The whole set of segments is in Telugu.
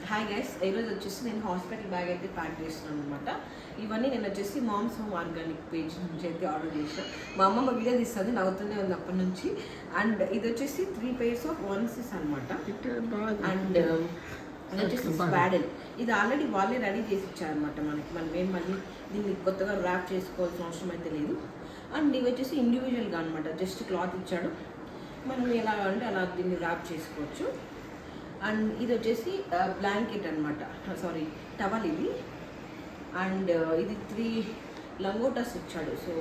హాయ్ గైస్, ఈరోజు వచ్చేసి నేను హాస్పిటల్ బ్యాగ్ అయితే ప్యాక్ చేస్తున్నాను అనమాట. ఇవన్నీ నేను వచ్చేసి మామ్స్ హోమ్ ఆర్గానిక్ పేజ్ నుంచి అయితే ఆర్డర్ చేసాను. మా అమ్మమ్మ వీడియో తీస్తుంది, నవ్వుతూనే ఉంది అప్పటి నుంచి. అండ్ ఇది వచ్చేసి 3 pairs of onesies అనమాట. అండ్ ఇది వచ్చేసి స్వాడల్. ఇది ఆల్రెడీ వాళ్ళే రెడీ చేసి ఇచ్చారనమాట మనకి. మనం ఏం మళ్ళీ దీన్ని కొత్తగా ర్యాప్ చేసుకోవాల్సిన అవసరం అయితే లేదు. అండ్ ఇవి వచ్చేసి ఇండివిజువల్గా అనమాట, జస్ట్ క్లాత్ ఇచ్చాడు, మనం ఎలా అంటే అలా దీన్ని ర్యాప్ చేసుకోవచ్చు. అండ్ ఇది వచ్చేసి బ్లాంకెట్ అనమాట, సారీ టవల్ ఇది. అండ్ ఇది 3 లంగోటాస్ ఇచ్చాడు, సో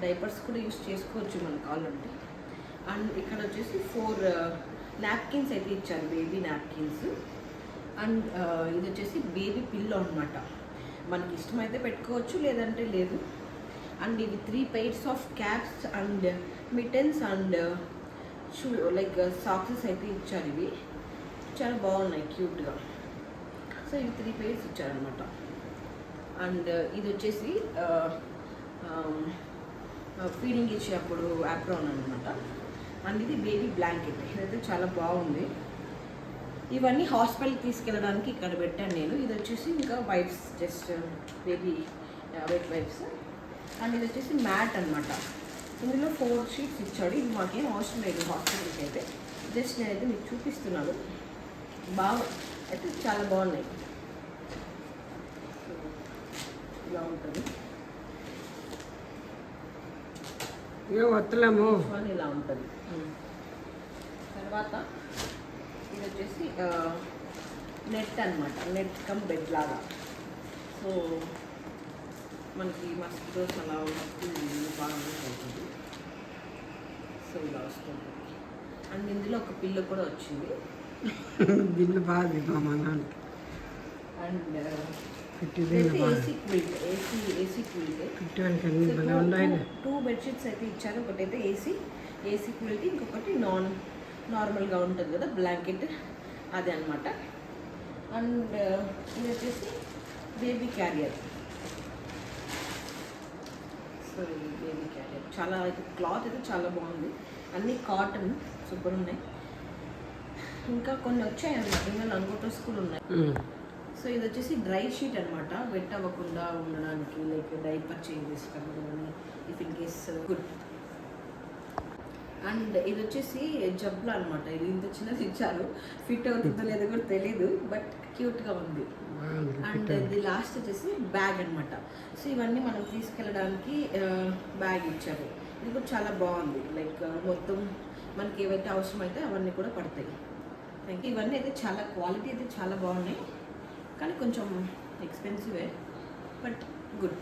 డైపర్స్ కూడా యూస్ చేసుకోవచ్చు మనకు కావాలంటే. అండ్ ఇక్కడ వచ్చేసి 4 నాప్కిన్స్ అయితే ఇచ్చారు, బేబీ నాప్కిన్స్. అండ్ ఇది వచ్చేసి బేబీ పిల్లో అనమాట, మనకి ఇష్టమైతే పెట్టుకోవచ్చు లేదంటే లేదు. అండ్ ఇవి 3 pairs of caps and mittens and shoe like socks అయితే ఇచ్చారు. ఇవి చాలా బాగున్నాయి, క్యూట్గా. సో ఇవి 3 pairs ఇచ్చారనమాట. అండ్ ఇది వచ్చేసి ఫీడింగ్ ఇచ్చేటప్పుడు యాప్రాన్ అనమాట. అండ్ ఇది బేబీ బ్లాంకెట్, ఇదైతే చాలా బాగుంది. ఇవన్నీ హాస్పిటల్కి తీసుకెళ్ళడానికి ఇక్కడ పెట్టాను నేను. ఇది వచ్చేసి ఇంకా wipes, just baby wet wipes. And ఇది వచ్చేసి మ్యాట్ అనమాట. ఇందులో 4 sheets ఇచ్చాడు. ఇది మాకేం అవసరం లేదు హాస్పిటల్కి అయితే, జస్ట్ నేనైతే మీకు చూపిస్తున్నాను. బాగా అయితే చాలా బాగున్నాయి, ఇలా ఉంటుంది. వత్తలేము ఇలా ఉంటుంది. తర్వాత ఇది వచ్చేసి నెట్ అనమాట, నెట్ కమ్ బెడ్ లాగా. సో మనకి మస్కిటోస్ అలా ఉన్నప్పుడు బాగా ఉంటుంది. సో ఇలా వస్తుంది. అండ్ ఇందులో ఒక పిల్లో కూడా వచ్చింది. బిల్లు బాగుంది మా మనానికి. అండ్ ఏసీ క్విల్ట్ 2 bedsheets అయితే ఇచ్చారు. ఒకటైతే ఏసీ క్విల్ట్, ఇంకొకటి నార్మల్గా ఉంటుంది కదా బ్లాంకెట్, అది అనమాట. అండ్ ఇది వచ్చేసి baby carrier. So baby carrier చాలా అయితే క్లాత్ అయితే చాలా బాగుంది, అన్నీ కాటన్, సూపర్ ఉన్నాయి. ఇంకా కొన్ని వచ్చాయి అన్నమాట, ఇంకా లంగోటాస్ కూడా ఉన్నాయి. సో ఇది వచ్చేసి డ్రై షీట్ అనమాట, వెట్ అవ్వకుండా ఉండడానికి, లైక్ డైపర్ చేంజ్ చేసుకోవడం if in case good. And ఇది వచ్చేసి జబ్బులు అనమాట. ఇది ఇంత చిన్నది ఇచ్చారు, ఫిట్ అవుతుందో లేదో కూడా తెలీదు, బట్ క్యూట్గా ఉంది. అండ్ ఇది లాస్ట్ వచ్చేసి బ్యాగ్ అనమాట. సో ఇవన్నీ మనం తీసుకెళ్ళడానికి బ్యాగ్ ఇచ్చారు. ఇది కూడా చాలా బాగుంది, లైక్ మొత్తం మనకి ఏవైతే అవసరమైతే అవన్నీ కూడా పడతాయి. ఇవన్నీ అయితే చాలా క్వాలిటీ అయితే చాలా బాగున్నాయి, కానీ కొంచెం ఎక్స్పెన్సివే, బట్ గుడ్.